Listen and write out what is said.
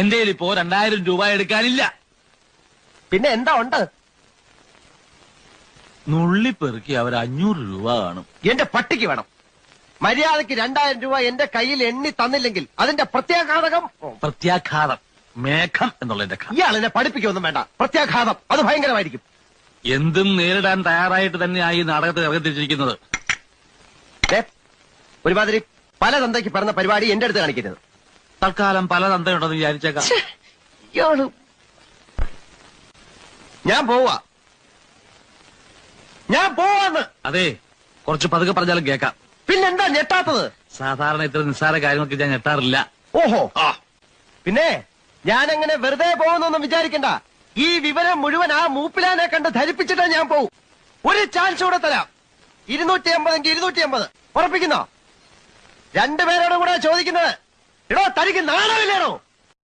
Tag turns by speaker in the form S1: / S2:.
S1: എന്റെ ഇപ്പോ 2000 രൂപ എടുക്കാനില്ല.
S2: പിന്നെ എന്താ ഉണ്ട്?
S1: നുള്ളിപ്പെറുക്കി അവർ 500 രൂപ കാണും.
S2: എന്റെ പട്ടിക്ക് വേണം. മര്യാദക്ക് 2000 രൂപ എന്റെ കയ്യിൽ എണ്ണി തന്നില്ലെങ്കിൽ അതിന്റെ പ്രത്യാഘാതകം.
S1: പ്രത്യാഘാതം മേഘം എന്നുള്ളതിന്റെ
S2: ഇയാളെന്നെ പഠിപ്പിക്കൊന്നും വേണ്ട. പ്രത്യാഘാതം അത് ഭയങ്കരമായിരിക്കും.
S1: എന്തും നേരിടാൻ തയ്യാറായിട്ട് തന്നെയായി ഈ നാടകത്തിൽ ഇറങ്ങിത്തിരിച്ചിരിക്കുന്നത്.
S2: ഒരുമാതിരി പല തന്തയ്ക്ക് പറഞ്ഞ പരിപാടി എന്റെ അടുത്ത് കാണിക്കരുത്.
S1: തൽക്കാലം പല തന്തയുണ്ടെന്ന് വിചാരിച്ചേക്കാം.
S2: ഞാൻ പോവാന്ന്.
S1: അതെ, കുറച്ച് പതുക്കെ പറഞ്ഞാലും കേൾക്കാം.
S2: പിന്നെന്താ ഞെട്ടാത്തത്?
S1: സാധാരണ ഇത്ര നിസ്സാര കാര്യങ്ങൾക്ക് ഞാൻ ഞെട്ടാറില്ല.
S2: ഓഹോ. പിന്നെ ഞാനങ്ങനെ വെറുതെ പോകുന്നൊന്നും വിചാരിക്കണ്ട. ഈ വിവരം മുഴുവൻ ആ മൂപ്പിലാനെ കണ്ട് ധരിപ്പിച്ചിട്ടാ ഞാൻ പോവും. ഒരു ചാൻസ് കൂടെ തരാം. 250 250 ഉറപ്പിക്കുന്നോ? 2 പേരോടും കൂടെ ചോദിക്കുന്നത്. എടോ, തനിക്ക് നാണമില്ലേണോ?